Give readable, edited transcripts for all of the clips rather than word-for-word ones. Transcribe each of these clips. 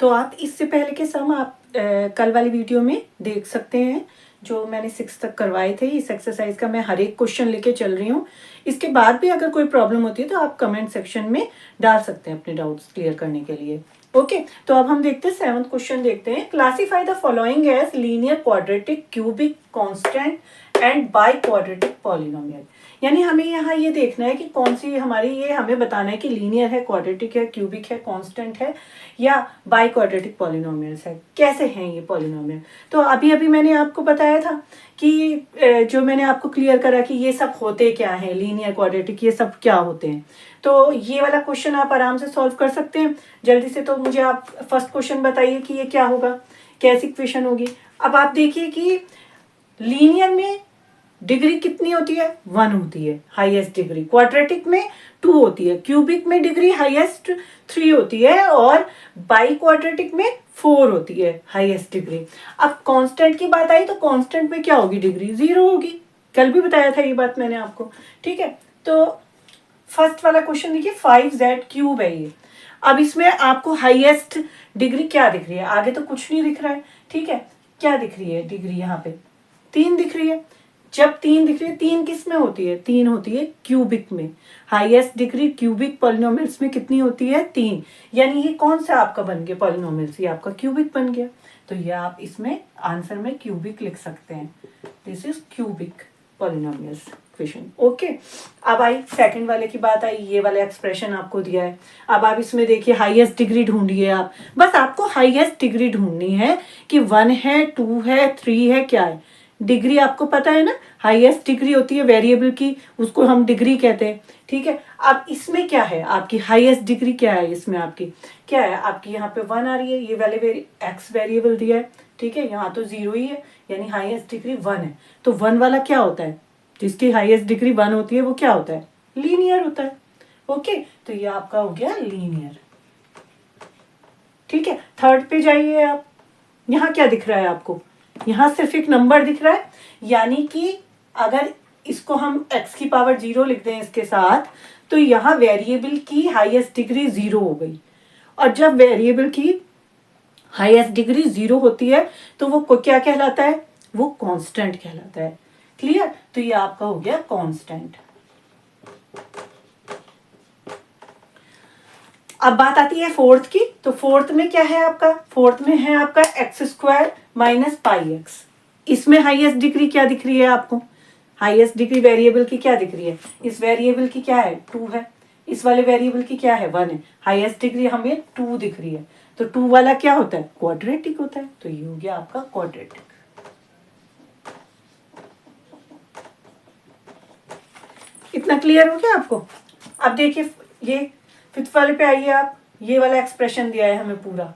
तो आप इससे पहले के सम आप कल वाली वीडियो में देख सकते हैं, जो मैंने 6 तक करवाए थे। इस एक्सरसाइज का मैं हर एक क्वेश्चन लेके चल रही हूँ। इसके बाद भी अगर कोई प्रॉब्लम होती है तो आप कमेंट सेक्शन में डाल सकते हैं अपने डाउट्स क्लियर करने के लिए। ओके, तो अब हम देखते हैं 7th क्वेश्चन देखते हैं। Classify the following as linear, quadratic, cubic, constant and biquadratic polynomial. यानी हमें यहाँ ये देखना है कि कौन सी हमारी, ये हमें बताना है कि लीनियर है, क्वाड्रेटिक है, क्यूबिक है, कांस्टेंट है या बाई क्वाड्रेटिक पॉलिनोमियल्स है। कैसे हैं ये पॉलिनोमियल? तो अभी अभी मैंने आपको बताया था कि जो मैंने आपको क्लियर करा कि ये सब होते क्या हैं, लीनियर, क्वाड्रेटिक, ये सब क्या होते हैं। तो ये वाला क्वेश्चन आप आराम से सॉल्व कर सकते हैं जल्दी से। तो मुझे आप फर्स्ट क्वेश्चन बताइए कि ये क्या होगा, कैसी इक्वेशन होगी। अब आप देखिए कि लीनियर में डिग्री कितनी होती है? 1 होती है हाईएस्ट डिग्री। क्वाड्रेटिक में 2 होती है। क्यूबिक में डिग्री हाईएस्ट 3 होती है और बाई क्वाड्रेटिक में 4 होती है हाईएस्ट डिग्री। अब कांस्टेंट की बात आई तो कांस्टेंट में क्या होगी? डिग्री 0 होगी। कल भी बताया था ये बात मैंने आपको, ठीक है। तो फर्स्ट वाला क्वेश्चन देखिए, 5z क्यूब है ये। अब इसमें आपको हाईएस्ट डिग्री क्या दिख रही है? आगे तो कुछ नहीं दिख रहा है, ठीक है। क्या दिख रही है डिग्री? यहाँ पे 3 दिख रही है। जब 3 दिख रही है, 3 किस में होती है? 3 होती है क्यूबिक में। हाईएस्ट डिग्री क्यूबिक पॉलिनोमियल्स में कितनी होती है? 3। यानी ये कौन सा आपका बन गया पॉलिनोमियल्स? ये आपका क्यूबिक बन गया। तो ये आप इसमें आंसर में क्यूबिक लिख सकते हैं। This is cubic polynomials equation. Okay, अब आई सेकंड वाले की बात आई। ये वाला एक्सप्रेशन आपको दिया है। अब आप इसमें देखिए हाईएस्ट डिग्री ढूंढिए। आप बस आपको हाईएस्ट डिग्री ढूंढनी है कि 1 है, 2 है, 3 है, क्या है। डिग्री आपको पता है ना, हाईएस्ट डिग्री होती है वेरिएबल की, उसको हम डिग्री कहते हैं, ठीक है। अब इसमें क्या है आपकी हाईएस्ट डिग्री? क्या है इसमें आपकी? क्या है आपकी? यहाँ पे 1 आ रही है, ये वाले एक्स वेरिएबल दिया है, ठीक है। यहाँ तो 0 ही है, यानी हाईएस्ट डिग्री 1 है। तो 1 वाला क्या होता है? जिसकी हाईएस्ट डिग्री 1 होती है वो क्या होता है? लीनियर होता है। ओके, तो ये आपका हो गया लीनियर, ठीक है। थर्ड पे जाइए आप। यहाँ क्या दिख रहा है आपको? यहाँ सिर्फ एक नंबर दिख रहा है, यानी कि अगर इसको हम x की पावर 0 लिख दें इसके साथ, तो यहाँ वेरिएबल की हाईएस्ट डिग्री 0 हो गई। और जब वेरिएबल की हाईएस्ट डिग्री 0 होती है तो वो क्या कहलाता है? वो कांस्टेंट कहलाता है। क्लियर? तो ये आपका हो गया कांस्टेंट। अब बात आती है फोर्थ की। तो फोर्थ में क्या है आपका? फोर्थ में है आपका x² माइनस पाई एक्स। इसमें हाईएस्ट डिग्री क्या दिख रही है आपको? हाईएस्ट डिग्री वेरिएबल की क्या दिख रही है? इस वेरिएबल की क्या है? 2 है। इस वाले वेरिएबल की क्या है? 1 है। हाईएस्ट डिग्री हमें 2 दिख रही है। तो 2 वाला क्या होता है? क्वाड्रेटिक होता है। तो ये हो गया आपका क्वाड्रेटिक। इतना क्लियर हो गया आपको? अब देखिए ये फिफ्थ वाले पे आइए आप। ये वाला एक्सप्रेशन दिया है हमें पूरा,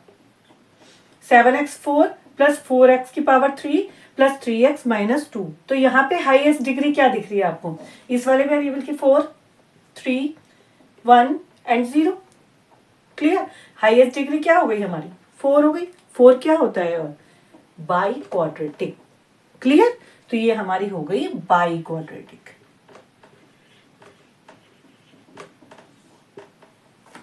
7x4 प्लस 4x की पावर 3 प्लस 3x माइनस 2। तो यहाँ पे हाईएस्ट डिग्री क्या दिख रही है आपको? इस वाले वेरिएबल की 4, 3, 1 एंड 0। क्लियर? हाईएस्ट डिग्री क्या हो गई हमारी? 4 हो गई। 4 क्या होता है? और बाई क्वाड्रेटिक। क्लियर? तो ये हमारी हो गई बाई क्वाड्रेटिक।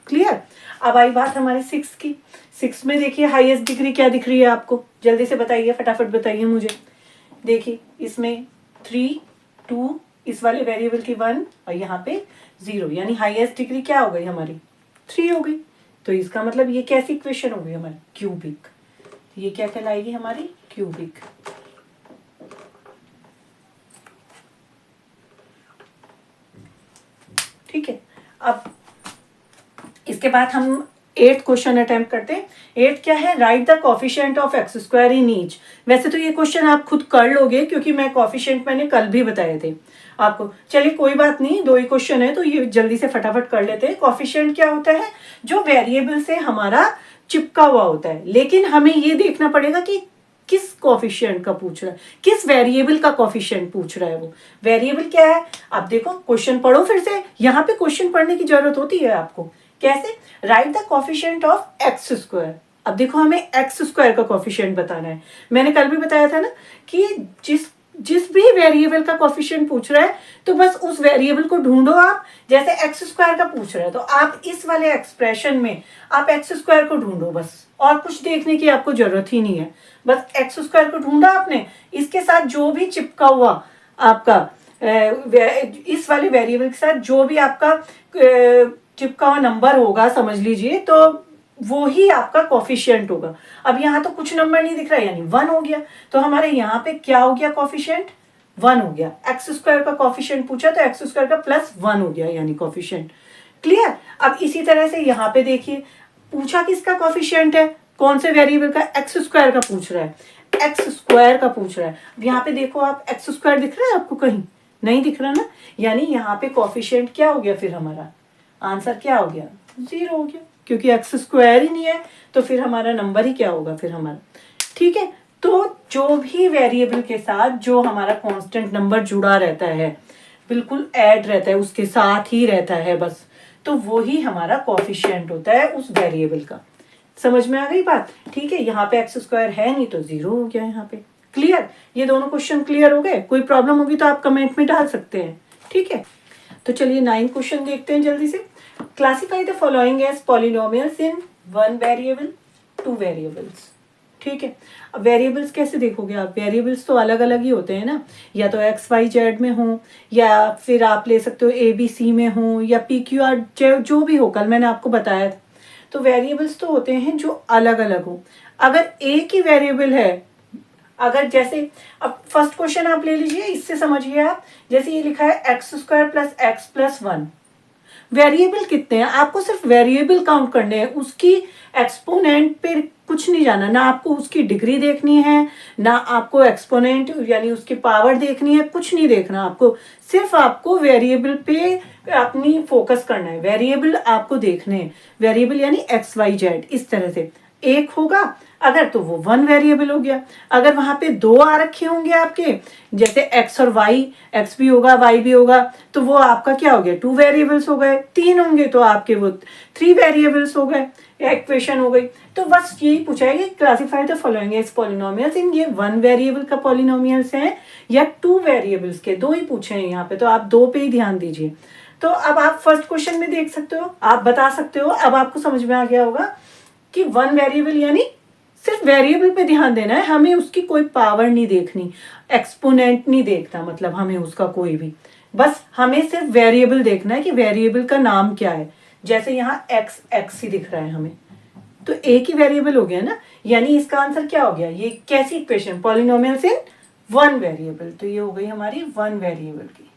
क्लियर? अब आई बात हमारे 6 की। 6 में देखिए हाईएस्ट डिग्री क्या दिख रही है आपको? जल्दी से बताइए, फटाफट बताइए मुझे। देखिए इसमें 3, 2, इस वाले वेरिएबल की 1 और यहाँ पे 0, यानी हाईएस्ट डिग्री क्या हो गई हमारी? 3 हो गई। तो इसका मतलब ये कैसी इक्वेशन हो गई हमारी? क्यूबिक। ये क्या कहलाएगी हमारी? क्यूबिक। ठीक है। अब इसके बाद हम 8th क्वेश्चन अटेम्प्ट करते हैं। 8 क्या है? Right the coefficient of x² in each. वैसे तो ये क्वेश्चन आप खुद कर लोगे क्योंकि मैं कोफिशिएंट मैंने कल भी बताए थे आपको। चलिए कोई बात नहीं, 2 ही क्वेश्चन है तो ये जल्दी से फटाफट कर लेते हैं। कोफिशिएंट क्या होता है? जो वेरिएबल से हमारा चिपका हुआ होता है, लेकिन हमें ये देखना पड़ेगा कि किस कोफिशिएंट का पूछ रहा है, किस वेरिएबल का कोफिशिएंट पूछ रहा है। वो वेरिएबल क्या है? आप देखो क्वेश्चन पढ़ो फिर से। यहाँ पे क्वेश्चन पढ़ने की जरूरत होती है आपको। कैसे? Right the coefficient of x²। अब देखो हमें x² का कोफिशिएंट बताना है। मैंने कल भी बताया था ना कि जिस जिस भी वेरिएबल का कोफिशिएंट पूछ रहा है तो बस उस वेरिएबल को ढूंढो आप। जैसे एक्स स्क्वायर का पूछ रहा है तो आप इस वाले एक्सप्रेशन में आप एक्स स्क्वायर को ढूंढो बस, और कुछ देखने की आपको जरूरत ही नहीं है। बस एक्स स्क्वायर को ढूंढा आपने, इसके साथ जो भी चिपका हुआ आपका इस वाले वेरिएबल के साथ जो भी आपका चिपका हुआ नंबर होगा समझ लीजिए, तो वो ही आपका कोफिशिएंट होगा। अब यहाँ तो कुछ नंबर नहीं दिख रहा है यानी 1 हो गया, तो हमारे यहाँ पे क्या हो गया कोफिशिएंट 1 हो गया। एक्स स्क्वायर का कोफिशिएंट पूछा तो एक्स स्क्वायर का +1 हो गया यानी कोफिशिएंट। क्लियर। अब इसी तरह से यहाँ पे देखिए पूछा किसका कोफिशिएंट है, कौन से वेरिएबल का, एक्स स्क्वायर का पूछ रहा है, एक्स स्क्वायर का पूछ रहा है। अब यहाँ पे देखो आप एक्स स्क्वायर दिख रहा है आपको, कहीं नहीं दिख रहा ना, यानी यहाँ पे कोफिशिएंट क्या हो गया, फिर हमारा आंसर क्या हो गया 0 हो गया, क्योंकि एक्स स्क्वायर ही नहीं है तो फिर हमारा नंबर ही क्या होगा फिर हमारा। ठीक है, तो जो भी वेरिएबल के साथ जो हमारा कांस्टेंट नंबर जुड़ा रहता है, बिल्कुल ऐड रहता है, उसके साथ ही रहता है बस, तो वो ही हमारा कोफिशिएंट होता है उस वेरिएबल का। समझ में आ गई बात। ठीक है, यहाँ पे एक्स स्क्वायर है नहीं तो 0 हो गया यहाँ पे। क्लियर, ये दोनों क्वेश्चन क्लियर हो गए। कोई प्रॉब्लम होगी तो आप कमेंट में डाल सकते हैं। ठीक है, तो चलिए 9 क्वेश्चन देखते हैं जल्दी से। Classify the following as polynomials in 1 variable 2 variables. ठीक है, अब वेरिएबल्स कैसे देखोगे आप, वेरिएबल्स तो अलग अलग ही होते हैं ना, या तो एक्स वाई जेड में हो, या फिर आप ले सकते हो ए बी सी में हो, या पी क्यू आर जो भी हो, कल मैंने आपको बताया था। तो वेरिएबल्स तो होते हैं जो अलग अलग हो। अगर एक ही वेरिएबल है, अगर जैसे अब फर्स्ट क्वेश्चन आप ले लीजिए, इससे समझिए आप, जैसे ये लिखा है x square plus x plus 1। Variable कितने हैं, आपको सिर्फ वेरिएबल काउंट करने हैं, उसकी एक्सपोनेंट पे कुछ नहीं जाना, ना आपको उसकी डिग्री देखनी है, ना आपको एक्सपोनेंट यानी उसकी पावर देखनी है, कुछ नहीं देखना आपको, सिर्फ आपको वेरिएबल पे अपनी फोकस करना है, वेरिएबल आपको देखने हैं। वेरिएबल यानी एक्स वाई जेड, इस तरह से एक होगा अगर तो वो 1 वेरिएबल हो गया। अगर वहां पे 2 आ रखे होंगे आपके, जैसे एक्स और वाई, एक्स भी होगा वाई भी होगा, तो वो आपका क्या हो गया 2 वेरिएबल्स हो गए। 3 होंगे तो आपके वो 3 वेरिएबल्स हो गए, इक्वेशन हो गई। तो बस यही पूछा है कि classify the following as polynomials in, ये 1 वेरिएबल का पॉलिनोमियल्स हैं या 2 वेरिएबल्स के, 2 ही पूछे हैं यहाँ पे, तो आप 2 पे ही ध्यान दीजिए। तो अब आप फर्स्ट क्वेश्चन में देख सकते हो, आप बता सकते हो, अब आपको समझ में आ गया होगा कि 1 वेरिएबल यानी सिर्फ वेरिएबल पे ध्यान देना है, हमें उसकी कोई पावर नहीं देखनी, एक्सपोनेंट नहीं देखना, मतलब हमें उसका कोई भी, बस हमें सिर्फ वेरिएबल देखना है कि वेरिएबल का नाम क्या है। जैसे यहाँ एक्स एक्स ही दिख रहा है हमें, तो एक ही वेरिएबल हो गया ना, यानी इसका आंसर क्या हो गया, ये कैसी इक्वेशन, पॉलिनोमियल्स इन 1 वेरिएबल, तो ये हो गई हमारी 1 वेरिएबल की।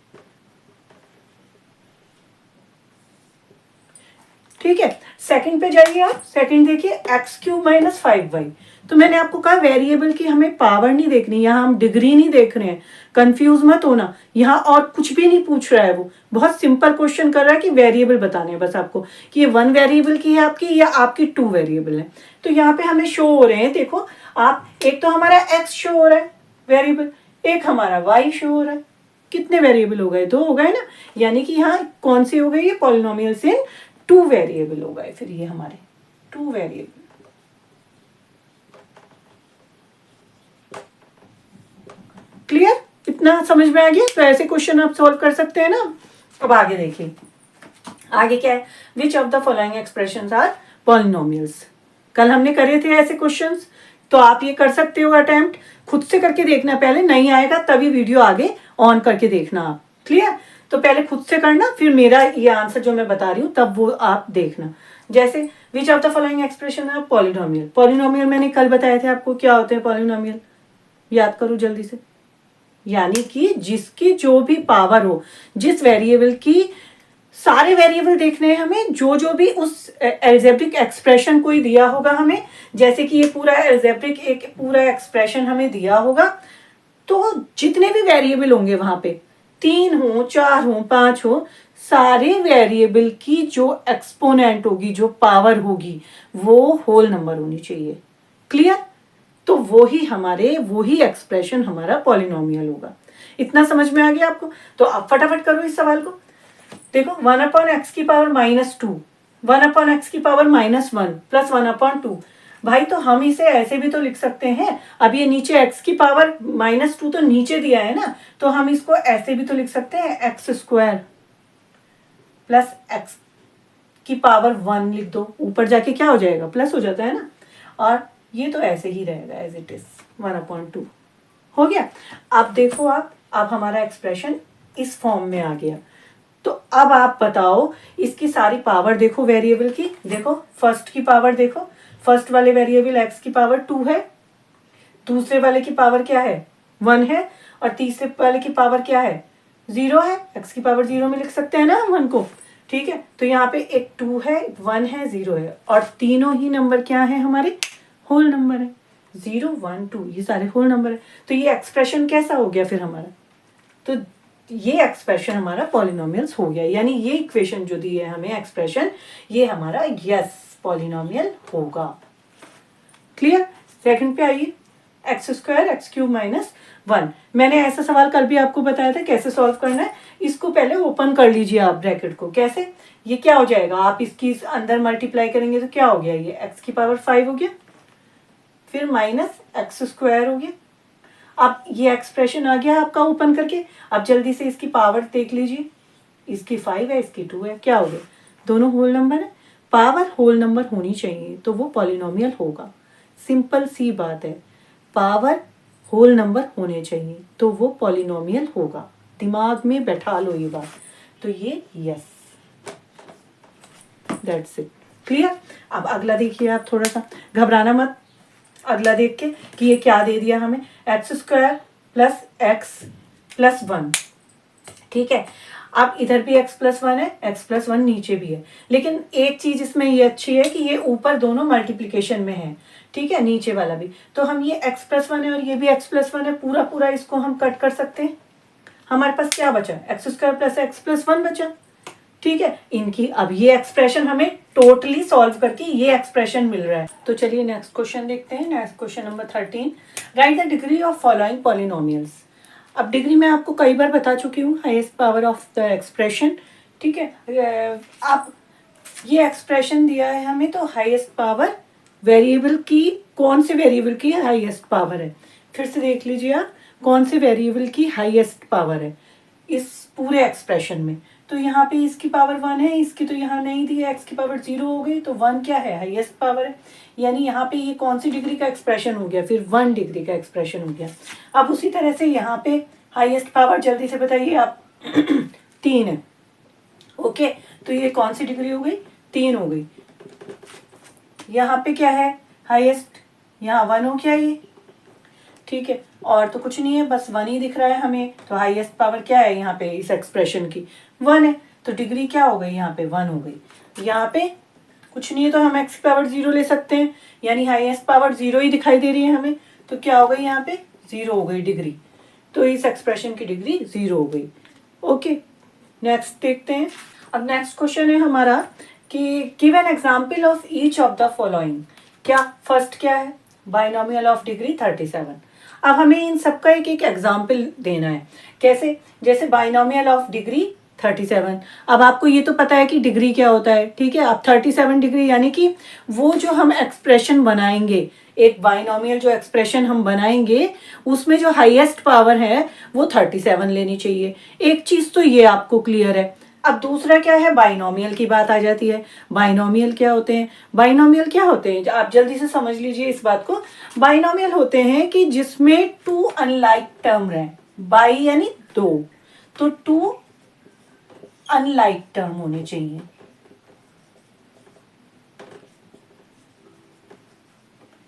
ठीक है, सेकंड पे जाइए आप, सेकंड देखिए x³ - 5y। तो मैंने आपको कहा वेरिएबल की हमें पावर नहीं देखनी, यहाँ हम डिग्री नहीं देख रहे हैं, कंफ्यूज मत होना, यहाँ और कुछ भी नहीं पूछ रहा है, वो बहुत सिंपल क्वेश्चन कर रहा है कि वेरिएबल बताने हैं बस आपको, कि ये 1 वेरिएबल की है आपकी या आपकी 2 वेरिएबल है। तो यहाँ पे हमें शो हो रहे हैं, देखो आप, एक तो हमारा x शो हो रहा है वेरिएबल, एक हमारा y शो हो रहा है। कितने वेरिएबल हो गए, 2 हो गए ना, यानी कि यहाँ कौन सी हो गई, ये पॉलिनोमियल्स इन 2 वेरिएबल हो गए, फिर ये हमारे 2 वेरिएबल। क्लियर, इतना समझ में आ गया। तो ऐसे क्वेश्चन आप सॉल्व कर सकते हैं ना। अब आगे देखिए, आगे क्या है, which of the following expressions are polynomials. कल हमने करे थे ऐसे क्वेश्चंस, तो आप ये कर सकते हो अटेम्प्ट, खुद से करके देखना, पहले नहीं आएगा तभी वीडियो आगे ऑन करके देखना आप। क्लियर, तो पहले खुद से करना, फिर मेरा ये आंसर जो मैं बता रही हूँ तब वो आप देखना। जैसे विच ऑफ द फॉलोइंग एक्सप्रेशन है पॉलिनोमियल। पॉलिनोमियल मैंने कल बताए थे आपको क्या होते हैं पॉलिनोमियल, याद करो जल्दी से, यानी कि जिसकी जो भी पावर हो, जिस वेरिएबल की, सारे वेरिएबल देखने हैं हमें, जो भी उस एल्जेब्रिक एक्सप्रेशन कोई दिया होगा हमें, जैसे कि ये पूरा एल्जेब्रिक एक पूरा एक्सप्रेशन हमें दिया होगा, तो जितने भी वेरिएबल होंगे वहां पे, 3 हो 4 हो 5 हो, सारे वेरिएबल की जो एक्सपोनेंट होगी, जो पावर होगी, वो होल नंबर होनी चाहिए। क्लियर, तो वो ही एक्सप्रेशन हमारा पॉलिनोमियल होगा। इतना समझ में आ गया आपको। तो आप फटाफट करो इस सवाल को। देखो 1/x की पावर -2, 1/x की पावर -1 प्लस 1/2, भाई तो हम इसे ऐसे भी तो लिख सकते हैं, अब ये नीचे x की पावर -2 तो नीचे दिया है ना, तो हम इसको ऐसे भी तो लिख सकते हैं x² प्लस x की पावर 1 लिख दो, ऊपर जाके क्या हो जाएगा, प्लस हो जाता है ना, और ये तो ऐसे ही रहेगा एज इट इज 1/2 हो गया। अब देखो आप, अब हमारा एक्सप्रेशन इस फॉर्म में आ गया। तो अब आप बताओ इसकी सारी पावर देखो वेरिएबल की, देखो फर्स्ट की पावर देखो, फर्स्ट वाले वेरिएबल x की पावर 2 है, दूसरे वाले की पावर क्या है 1 है, और तीसरे वाले की पावर क्या है 0 है, x की पावर 0 में लिख सकते हैं ना हम 1 को, ठीक है। तो यहाँ पे एक 2 है, 1 है, 0 है, और तीनों ही नंबर क्या है हमारे होल नंबर है, 0 1 2 ये सारे होल नंबर है। तो ये एक्सप्रेशन कैसा हो गया फिर हमारा, तो ये एक्सप्रेशन हमारा पॉलिनोमियल्स हो गया, यानी ये इक्वेशन जो दी है हमें एक्सप्रेशन, ये हमारा यस पॉलिनोमियल होगा। क्लियर। सेकंड पे आइए, x² x³ -1। मैंने ऐसा सवाल कल भी आपको बताया था कैसे सॉल्व करना है। इसको पहले ओपन कर लीजिए आप ब्रैकेट को, कैसे, ये क्या हो जाएगा, आप इसकी अंदर मल्टीप्लाई करेंगे तो क्या हो गया, ये x की पावर 5 हो गया, फिर -x² हो गया। अब ये एक्सप्रेशन आ गया आपका ओपन करके। अब जल्दी से इसकी पावर देख लीजिए, इसकी 5 है, इसकी 2 है, क्या हो गया, दोनों होल नंबर है, पावर होल नंबर होनी चाहिए तो वो पॉलिनोमियल होगा। सिंपल सी बात है, पावर होल नंबर होने चाहिए तो वो पॉलिनोमियल होगा, दिमाग में बैठा लो ये बात। तो ये यस, दैट्स इट, क्लियर। अब अगला देखिए, आप थोड़ा सा घबराना मत अगला देख के कि ये क्या दे दिया हमें, x² + x + 1, ठीक है। अब इधर भी x + 1 है, x + 1 नीचे भी है, लेकिन एक चीज इसमें ये अच्छी है कि ये ऊपर दोनों मल्टीप्लिकेशन में है, ठीक है, नीचे वाला भी। तो हम ये x + 1 है और ये भी x + 1 है, पूरा पूरा इसको हम कट कर सकते हैं। हमारे पास क्या बचा, x² + x + 1 बचा, ठीक है। इनकी अब ये एक्सप्रेशन हमें टोटली सॉल्व करके ये एक्सप्रेशन मिल रहा है। तो चलिए नेक्स्ट क्वेश्चन देखते हैं। Next question number 13, right the degree of following polynomials. अब डिग्री मैं आपको कई बार बता चुकी हूँ, highest power of the expression, ठीक है। आप ये एक्सप्रेशन दिया है हमें, तो हाईएस्ट पावर वेरिएबल की, कौन से वेरिएबल की हाईएस्ट पावर है, फिर से देख लीजिए आप, कौन से वेरिएबल की हाईएस्ट पावर है इस पूरे एक्सप्रेशन में। तो यहाँ पे इसकी पावर 1 है, इसकी तो यहाँ नहीं दी है, x की पावर 0 हो गई, तो 1 क्या है, हाईएस्ट पावर है, यानी यहाँ पे ये कौन सी डिग्री का एक्सप्रेशन हो गया, फिर 1 डिग्री का एक्सप्रेशन हो गया। अब उसी तरह से यहाँ पे हाईएस्ट पावर जल्दी से बताइए आप 3 है, ओके, तो ये कौन सी डिग्री हो गई, 3 हो गई। यहाँ पे क्या है हाईएस्ट, यहाँ 1 हो गया ये, ठीक है, और तो कुछ नहीं है, बस 1 ही दिख रहा है हमें। तो हाईएस्ट पावर क्या है यहाँ पे इस एक्सप्रेशन की, 1 है, तो डिग्री क्या हो गई यहाँ पे 1 हो गई। यहाँ पे कुछ नहीं है तो हम x की पावर 0 ले सकते हैं, यानी हाईएस्ट पावर 0 ही दिखाई दे रही है हमें, तो क्या हो गई यहाँ पे 0 हो गई डिग्री, तो इस एक्सप्रेशन की डिग्री 0 हो गई। ओके, नेक्स्ट देखते हैं। अब नेक्स्ट क्वेश्चन है हमारा कि give an example of each of the following. क्या फर्स्ट क्या है, बाइनोमियल ऑफ डिग्री 37। अब हमें इन सबका एक एक एग्जाम्पल देना है, कैसे, जैसे बाइनोमियल ऑफ डिग्री 37। अब आपको ये तो पता है कि डिग्री क्या होता है, ठीक है। अब 37 डिग्री यानी कि वो जो हम एक्सप्रेशन बनाएंगे, एक बाइनोमियल जो एक्सप्रेशन हम बनाएंगे उसमें जो हाईएस्ट पावर है वो 37 लेनी चाहिए। एक चीज तो ये आपको क्लियर है। अब दूसरा क्या है, बाइनोमियल की बात आ जाती है। बाइनोमियल क्या होते हैं, बाइनोमियल क्या होते हैं, आप जल्दी से समझ लीजिए इस बात को। बाइनोमियल होते हैं कि जिसमें 2 अनलाइक टर्म रहे, बाई यानी 2, तो 2 अनलाइक टर्म होने चाहिए।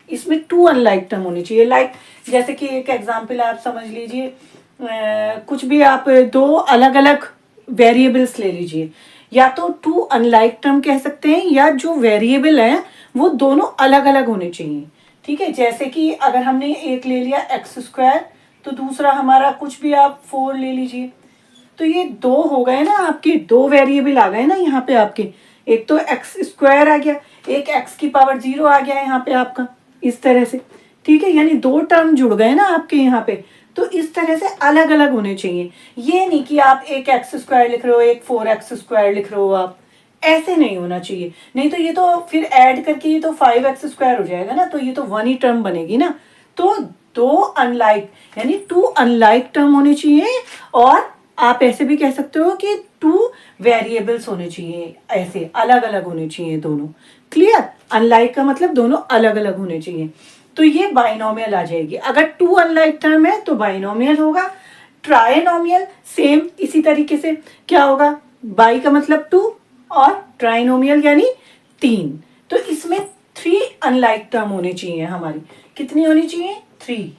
इसमें 2 अनलाइक टर्म होने चाहिए, लाइक जैसे कि एक एग्जांपल आप समझ लीजिए, कुछ भी आप 2 अलग अलग वेरिएबल्स ले लीजिए, या तो 2 अनलाइक टर्म कह सकते हैं, या जो वेरिएबल है वो दोनों अलग अलग होने चाहिए, ठीक है। जैसे कि अगर हमने एक ले लिया x², तो दूसरा हमारा कुछ भी आप 4 ले लीजिए, तो ये 2 हो गए ना आपके, 2 वेरिएबल आ गए ना यहाँ पे आपके, एक तो x² आ गया, एक x की पावर 0 आ गया यहाँ पे आपका, इस तरह से, ठीक है, यानी 2 टर्म जुड़ गए ना आपके यहाँ पे। तो इस तरह से अलग अलग होने चाहिए, ये नहीं कि आप एक x² लिख रहे हो, एक 4x² लिख रहे हो आप, ऐसे नहीं होना चाहिए, नहीं तो ये तो फिर ऐड करके ये तो 5x² हो जाएगा ना, तो ये तो वन ही टर्म बनेगी ना। तो दो अनलाइक यानी टू अनलाइक टर्म होने चाहिए, और आप ऐसे भी कह सकते हो कि टू वेरिएबल्स होने चाहिए, ऐसे अलग अलग होने चाहिए दोनों। क्लियर? अनलाइक का मतलब दोनों अलग अलग होने चाहिए, तो ये बाइनोमियल आ जाएगी। अगर टू अनलाइक टर्म है तो बाइनोमियल होगा। ट्राइनोमियल सेम इसी तरीके से क्या होगा, बाई का मतलब टू और ट्राइनोमियल यानी तीन। तो इसमें थ्री अनलाइक टर्म होनी चाहिए हमारी। कितनी होनी चाहिए? थ्री।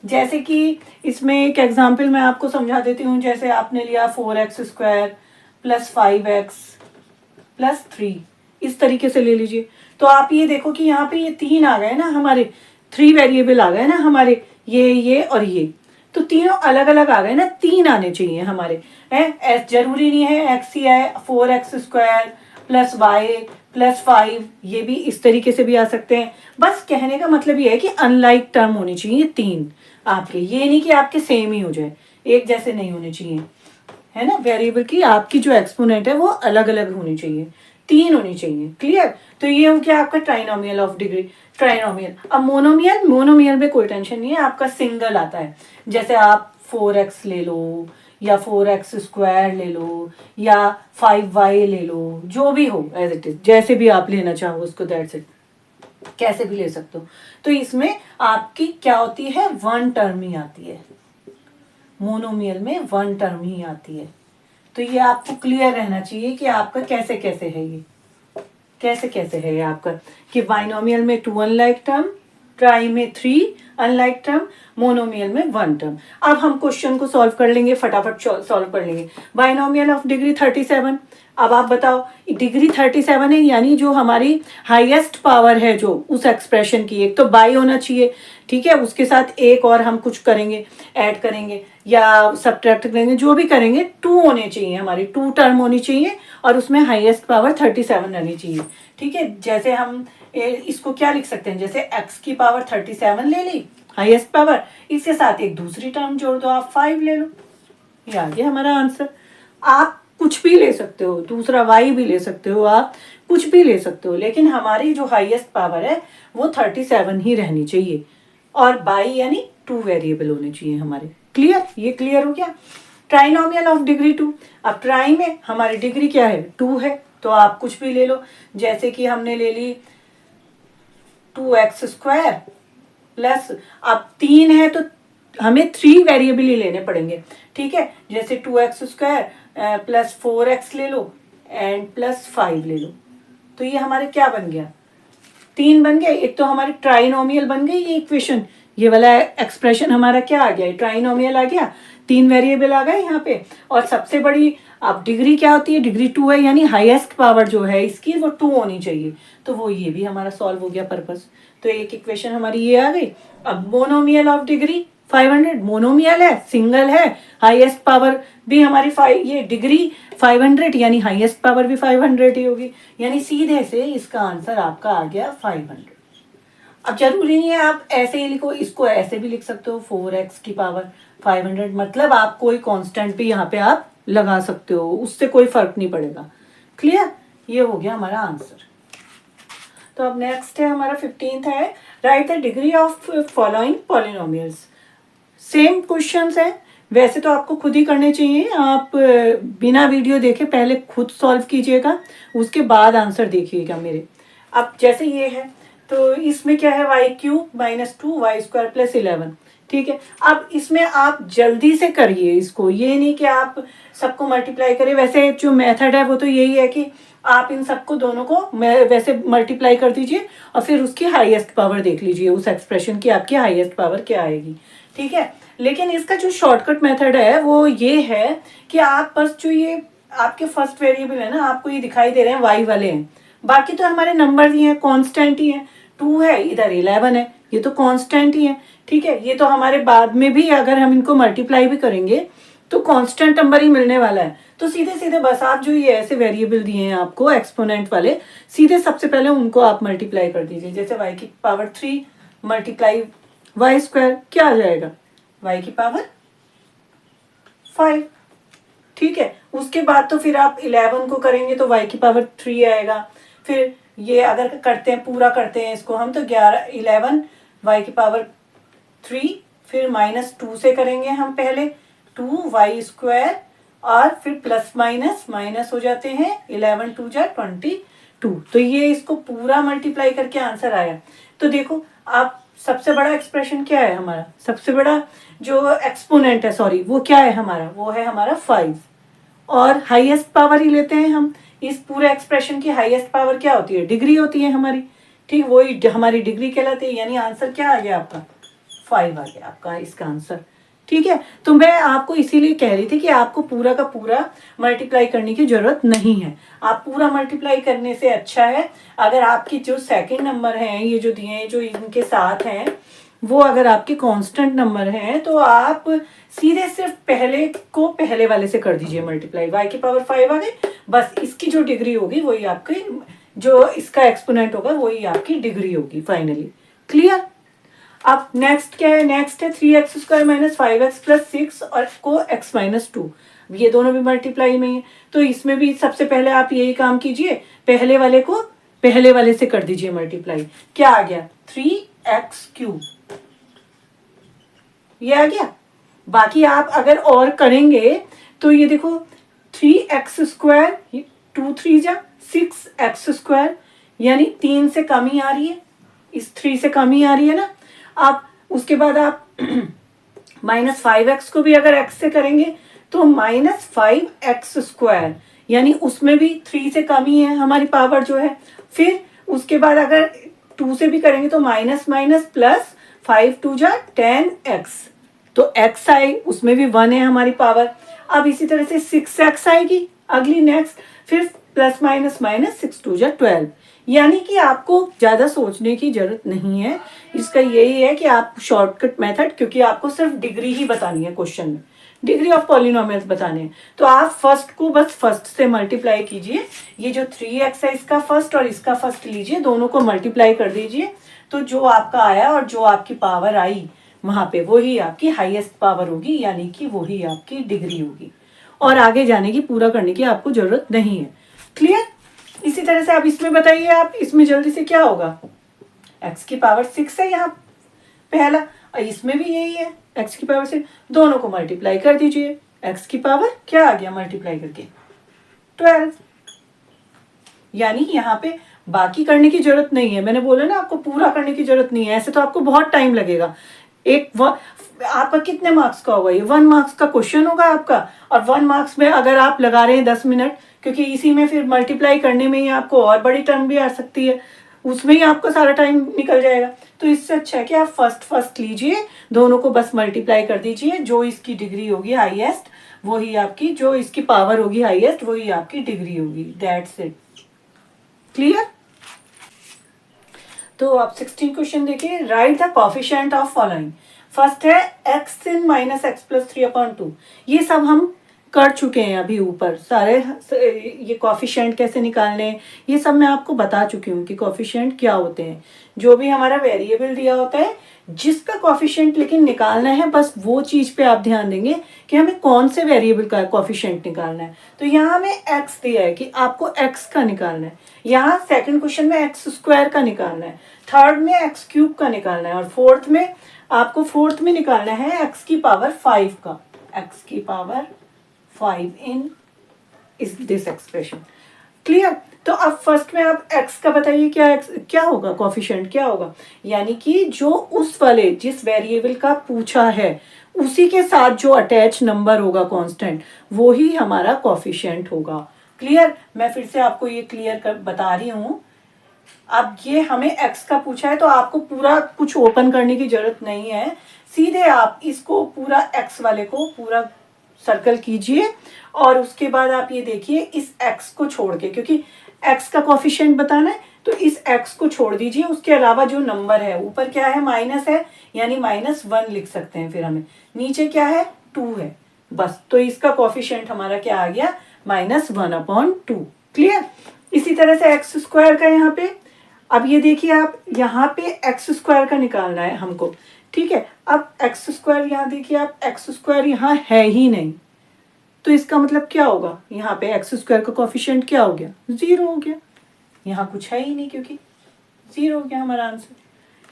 जैसे कि इसमें एक एग्जाम्पल मैं आपको समझा देती हूँ। जैसे आपने लिया 4x² प्लस 5x प्लस 3, इस तरीके से ले लीजिए। तो आप ये देखो कि यहाँ पे ये तीन आ गए ना हमारे, थ्री वेरिएबल आ गए ना हमारे, ये और ये। तो तीनों अलग अलग आ गए ना, तीन आने चाहिए हमारे। है जरूरी नहीं है x ही आए, 4x² प्लस y प्लस 5, ये भी इस तरीके से भी आ सकते हैं। बस कहने का मतलब ये है कि अनलाइक टर्म होनी चाहिए तीन आपके, ये नहीं कि आपके सेम ही हो जाए, एक जैसे नहीं होने चाहिए, है ना। वेरिएबल की आपकी जो एक्सपोनेंट है वो अलग अलग होनी चाहिए, तीन होनी चाहिए। क्लियर? तो ये हो गया आपका ट्राइनोमियल ऑफ डिग्री। ट्राइनोमियल। अब मोनोमियल, मोनोमियल में कोई टेंशन नहीं है, आपका सिंगल आता है। जैसे आप 4x ले लो या 4x² ले लो या 5y ले लो, जो भी हो एज इट इज, जैसे भी आप लेना चाहो उसको, दैट्स इट, कैसे भी ले सकते हो। तो इसमें आपकी क्या होती है, वन टर्म ही आती है। मोनोमियल में वन टर्म ही आती है। तो ये आपको क्लियर रहना चाहिए कि आपका कैसे कैसे है, ये कैसे कैसे है ये आपका, कि बाइनोमियल में टू अनलाइक टर्म, ट्राई में थ्री अनलाइक टर्म, मोनोमियल में वन टर्म। अब हम क्वेश्चन को सॉल्व कर लेंगे, फटाफट सॉल्व कर लेंगे। Binomial of degree 37। अब आप बताओ, डिग्री 37 है यानी जो हमारी हाईएस्ट पावर है जो उस एक्सप्रेशन की, एक तो बाई होना चाहिए, ठीक है, उसके साथ एक और हम कुछ करेंगे, ऐड करेंगे या सब्ट्रैक्ट करेंगे, जो भी करेंगे, टू होने चाहिए हमारी, टू टर्म होनी चाहिए और उसमें हाईएस्ट पावर 37 रहनी चाहिए। ठीक है, जैसे हम इसको क्या लिख सकते हैं, जैसे x की पावर 37 ले ली हाईएस्ट पावर, इसके साथ एक दूसरी टर्म जोड़ दो, आप 5 ले लो, ये आ गया हमारा आंसर। आप कुछ भी ले सकते हो, दूसरा y भी ले सकते हो, आप कुछ भी ले सकते हो, लेकिन हमारी जो हाईएस्ट पावर है वो 37 ही रहनी चाहिए, और बाई यानी टू वेरिएबल होने चाहिए हमारे। क्लियर? ये क्लियर हो गया। Trinomial of degree 2। अब ट्राई में हमारी डिग्री क्या है, 2 है, तो आप कुछ भी ले लो। जैसे कि हमने ले ली 2x² प्लस, अब 3 है तो हमें 3 वेरिएबल ही लेने पड़ेंगे, ठीक है। जैसे 2x² प्लस 4x ले लो एंड प्लस 5 ले लो, तो ये हमारे क्या बन गया, 3 बन गए। एक तो हमारी ट्राइनोमियल बन गई ये इक्वेशन, ये वाला एक्सप्रेशन हमारा क्या आ गया, ट्राइनोमियल आ गया, 3 वेरिएबल आ गए यहाँ पे। और सबसे बड़ी अब डिग्री क्या होती है, डिग्री 2 है, यानी हाईएस्ट पावर जो है इसकी वो 2 होनी चाहिए, तो वो ये भी हमारा सॉल्व हो गया पर्पस। तो एक इक्वेशन हमारी ये आ गई। अब मोनोमियल ऑफ डिग्री 500, मोनोमियल है, सिंगल है, हाईएस्ट पावर भी हमारी ये डिग्री 500 यानी हाईएस्ट पावर भी 500 ही होगी, यानी सीधे से इसका आंसर आपका आ गया 500। अब जरूरी नहीं है आप ऐसे ही लिखो, इसको ऐसे भी लिख सकते हो, 4x की पावर 500, मतलब आप कोई कांस्टेंट भी यहाँ पे आप लगा सकते हो, उससे कोई फर्क नहीं पड़ेगा। क्लियर? ये हो गया हमारा आंसर। तो अब नेक्स्ट है हमारा 15th है, right the degree of following polynomials. Same questions है, वैसे तो आपको खुद ही करने चाहिए, आप बिना वीडियो देखे पहले खुद सॉल्व कीजिएगा, उसके बाद आंसर देखिएगा मेरे। अब जैसे ये है तो इसमें क्या है, y³ - 2y² + 11, ठीक है। अब इसमें आप जल्दी से करिए इसको, ये नहीं कि आप सबको मल्टीप्लाई करें। वैसे जो मेथड है वो तो यही है कि आप इन सबको दोनों को वैसे मल्टीप्लाई कर दीजिए और फिर उसकी हाईएस्ट पावर देख लीजिए, उस एक्सप्रेशन की आपकी हाईएस्ट पावर क्या आएगी, ठीक है। लेकिन इसका जो शॉर्टकट मेथड है वो ये है कि आप बस जो ये आपके फर्स्ट वेरिएबल है ना, आपको ये दिखाई दे रहे हैं y वाले हैं, बाकी तो हमारे नंबर ही हैं, कांस्टेंट ही हैं। 2 है, इधर 11 है, ये तो कांस्टेंट ही है, ठीक है। ये तो हमारे बाद में भी अगर हम इनको मल्टीप्लाई भी करेंगे तो कांस्टेंट नंबर ही मिलने वाला है। तो सीधे सीधे बस आप जो ये ऐसे वेरिएबल दिए हैं आपको एक्सपोनेंट वाले, सीधे सबसे पहले उनको आप मल्टीप्लाई कर दीजिए। जैसे y की पावर 3 मल्टीप्लाई वाई स्क्वायर क्या आ जाएगा, वाई की पावर 5। ठीक है, उसके बाद तो फिर आप 11 को करेंगे तो y की पावर 3 आएगा। फिर ये अगर करते हैं, पूरा करते हैं इसको हम, तो 11 y की पावर 3, फिर -2 से करेंगे हम पहले 2y स्क्वायर, और फिर प्लस माइनस माइनस हो जाते हैं, 11 2 जा 22। तो ये इसको पूरा मल्टीप्लाई करके आंसर आया। तो देखो आप, सबसे बड़ा एक्सप्रेशन क्या है हमारा, सबसे बड़ा जो एक्सपोनेंट है, सॉरी, वो क्या है हमारा, वो है हमारा 5। और हाईएस्ट पावर ही लेते हैं हम, इस पूरे एक्सप्रेशन की हाईएस्ट पावर क्या होती है, डिग्री होती है हमारी। ठीक, वही हमारी डिग्री कहलाती है, यानी आंसर क्या आ गया आपका, 5 आ गया आपका इसका आंसर। ठीक है, तो मैं आपको इसीलिए कह रही थी कि आपको पूरा का पूरा मल्टीप्लाई करने की जरूरत नहीं है। आप पूरा मल्टीप्लाई करने से अच्छा है, अगर आपकी जो सेकंड नंबर हैं, ये जो दिए हैं, जो इनके साथ हैं, वो अगर आपके कांस्टेंट नंबर हैं, तो आप सीधे सिर्फ पहले को पहले वाले से कर दीजिए मल्टीप्लाई, y की पावर 5 आ गई, बस इसकी जो डिग्री होगी वही आपकी, जो इसका एक्सपोनेंट होगा वही आपकी डिग्री होगी फाइनली। क्लियर। अब नेक्स्ट क्या है, नेक्स्ट है 3x square minus 5x plus 6 और को x माइनस 2, ये दोनों भी मल्टीप्लाई में है, तो इसमें भी सबसे पहले आप यही काम कीजिए, पहले वाले को पहले वाले से कर दीजिए मल्टीप्लाई। क्या आ गया, 3x क्यूब, ये आ गया। बाकी आप अगर और करेंगे तो ये देखो 3x स्क्वायर, 2 3 जा 6x स्क्वायर, यानी 3 से कमी आ रही है, इस 3 से कमी आ रही है ना। आप उसके बाद आप -5x को भी अगर x से करेंगे तो -5x स्क्वायर, यानी उसमें भी 3 से कमी है हमारी पावर जो है। फिर उसके बाद अगर 2 से भी करेंगे तो माइनस माइनस प्लस, 5 2 जा 10x, तो x आई, उसमें भी 1 है हमारी पावर। अब इसी तरह से 6x आएगी अगली नेक्स्ट, फिर प्लस माइनस माइनस 6 2 जा 12, यानी कि आपको ज़्यादा सोचने की जरूरत नहीं है। इसका यही है कि आप शॉर्टकट मेथड, क्योंकि आपको सिर्फ डिग्री ही बतानी है क्वेश्चन में, डिग्री ऑफ पॉलिनोमियल्स बताने हैं, तो आप फर्स्ट को बस फर्स्ट से मल्टीप्लाई कीजिए। ये जो 3x है इसका फर्स्ट और इसका फर्स्ट लीजिए, दोनों को मल्टीप्लाई कर दीजिए, तो जो आपका आया और जो आपकी पावर आई वहां पे वही आपकी हाईएस्ट पावर होगी, यानी कि वही आपकी डिग्री होगी, और आगे जाने की, पूरा करने की आपको जरूरत नहीं है। क्लियर। इसी तरह से अब इसमें बताइए, आप इसमें जल्दी से क्या होगा, x की पावर 6 है यहाँ पहला, और इसमें भी यही है x की पावर 6, दोनों को मल्टीप्लाई कर दीजिए, x की पावर क्या आ गया मल्टीप्लाई करके 12, यानी यहाँ पे बाकी करने की जरूरत नहीं है। मैंने बोला ना आपको पूरा करने की जरूरत नहीं है, ऐसे तो आपको बहुत टाइम लगेगा। आपका कितने मार्क्स का होगा, ये 1 मार्क्स का क्वेश्चन होगा आपका, और 1 मार्क्स में अगर आप लगा रहे हैं 10 मिनट, क्योंकि इसी में फिर मल्टीप्लाई करने में ही आपको और बड़ी टर्म भी आ सकती है, उसमें ही आपका सारा टाइम निकल जाएगा। तो इससे अच्छा है कि आप फर्स्ट लीजिए, दोनों को बस मल्टीप्लाई कर दीजिए, जो इसकी डिग्री होगी हाईएस्ट वही आपकी, जो इसकी पावर होगी हाईएस्ट वही आपकी डिग्री होगी। That's it. क्लियर। तो आप 16 क्वेश्चन देखिए, right the coefficient of following. First है x in minus x plus 3/2, ये सब हम कर चुके हैं अभी ऊपर सारे, ये कोफिशिएंट कैसे निकालने, ये सब मैं आपको बता चुकी हूँ कि कोफिशिएंट क्या होते हैं। जो भी हमारा वेरिएबल दिया होता है जिसका कोफिशिएंट लेकिन निकालना है, बस वो चीज पे आप ध्यान देंगे कि हमें कौन से वेरिएबल का कोफिशिएंट निकालना है। तो यहाँ हमें x दिया है कि आपको x का निकालना है, यहाँ सेकंड क्वेश्चन में x स्क्वायर का निकालना है, थर्ड में x क्यूब का निकालना है, और फोर्थ में निकालना है x की पावर 5 का, x की पावर 5 इन इस दिस एक्सप्रेशन। क्लियर। तो अब फर्स्ट में आप x का बताइए, क्या होगा कोफिशिएंट क्या होगा, यानी कि जो उस वाले जिस वेरिएबल का पूछा है उसी के साथ जो अटैच नंबर होगा कांस्टेंट, वो ही हमारा कोफिशिएंट होगा। क्लियर। मैं फिर से आपको ये क्लियर कर बता रही हूँ। अब ये हमें x का पूछा है तो आपको पूरा कुछ ओपन करने की जरूरत नहीं है, सीधे आप इसको पूरा x वाले को पूरा सर्कल कीजिए, और उसके बाद आप ये देखिए इस x को छोड़ के, क्योंकि x का कोफिशिएंट बताना है तो इस x को छोड़ दीजिए, उसके अलावा जो नंबर है ऊपर क्या है माइनस है, यानी -1 लिख सकते हैं। फिर हमें नीचे क्या है 2 है, बस, तो इसका कोफिशिएंट हमारा क्या आ गया -1/2। क्लियर। इसी तरह से एक्स स्क्वायर का यहाँ पे, अब ये देखिए आप यहाँ पे एक्स स्क्वायर का निकालना है हमको, ठीक है। अब एक्स स्क्वायर यहाँ देखिए आप, एक्स स्क्वायर यहाँ है ही नहीं, तो इसका मतलब क्या होगा, यहाँ पे एक्स स्क्वायर का कोफिशिएंट क्या हो गया, 0 हो गया। यहाँ कुछ है ही नहीं क्योंकि 0 हो गया हमारा आंसर।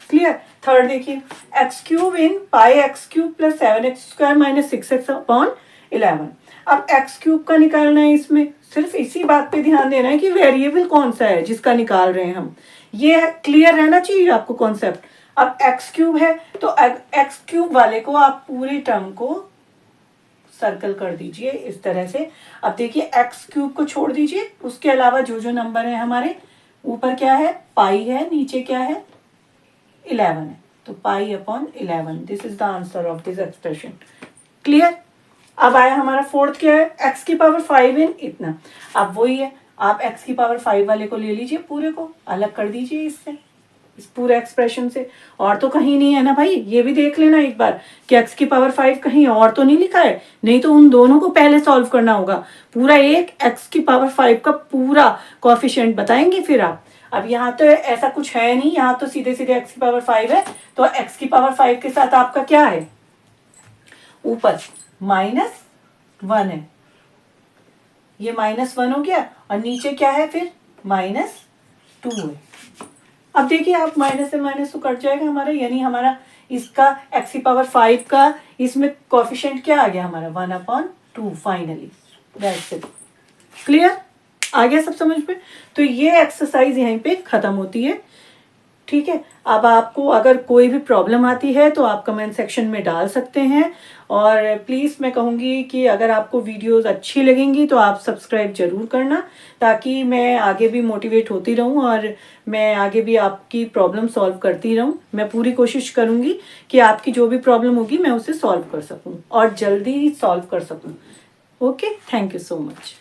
क्लियर। थर्ड देखिए, x cube in pi x cube plus 7x square minus 6x upon 11। अब एक्स क्यूब का निकालना है, इसमें सिर्फ इसी बात पे ध्यान देना है कि वेरिएबल कौन सा है जिसका निकाल रहे हैं हम, ये क्लियर रहना चाहिए आपको कॉन्सेप्ट। अब एक्स क्यूब है तो एक्स क्यूब वाले को आप पूरे टर्म को सर्कल कर दीजिए इस तरह से। अब देखिए एक्स क्यूब को छोड़ दीजिए, उसके अलावा जो जो नंबर है हमारे, ऊपर क्या है पाई है, नीचे क्या है 11 है, तो pi upon 11, this is the answer of this expression. Clear. अब आया हमारा फोर्थ क्या है, एक्स की पावर 5 इन इतना। अब वही है, आप एक्स की पावर 5 वाले को ले लीजिए, पूरे को अलग कर दीजिए इससे, इस पूरे एक्सप्रेशन से। और तो कहीं नहीं है ना भाई, ये भी देख लेना एक बार कि एक्स की पावर 5 कहीं और तो नहीं लिखा है, नहीं तो उन दोनों को पहले सॉल्व करना होगा। पूरा एक एक्स की पावर 5 का पूरा कोएफिशिएंट बताएंगे फिर आप। अब यहाँ तो ऐसा कुछ है नहीं, यहाँ तो सीधे सीधे एक्स की पावर 5 है, तो एक्स की पावर 5 के साथ आपका क्या है, ऊपर -1 है, ये -1 हो गया, और नीचे क्या है फिर -2 है। अब देखिए आप माइनस से माइनस तो कट जाएगा हमारा, यानी हमारा इसका एक्स की पावर 5 का इसमें कोएफिशिएंट क्या आ गया हमारा 1/2 फाइनली। That's it. क्लियर, आ गया सब समझ में। तो ये एक्सरसाइज यहीं पे खत्म होती है। ठीक है। अब आपको अगर कोई भी प्रॉब्लम आती है तो आप कमेंट सेक्शन में डाल सकते हैं, और प्लीज़ मैं कहूँगी कि अगर आपको वीडियोस अच्छी लगेंगी तो आप सब्सक्राइब ज़रूर करना, ताकि मैं आगे भी मोटिवेट होती रहूँ और मैं आगे भी आपकी प्रॉब्लम सॉल्व करती रहूँ। मैं पूरी कोशिश करूँगी कि आपकी जो भी प्रॉब्लम होगी मैं उसे सॉल्व कर सकूँ और जल्दी सॉल्व कर सकूँ। Okay, thank you so much.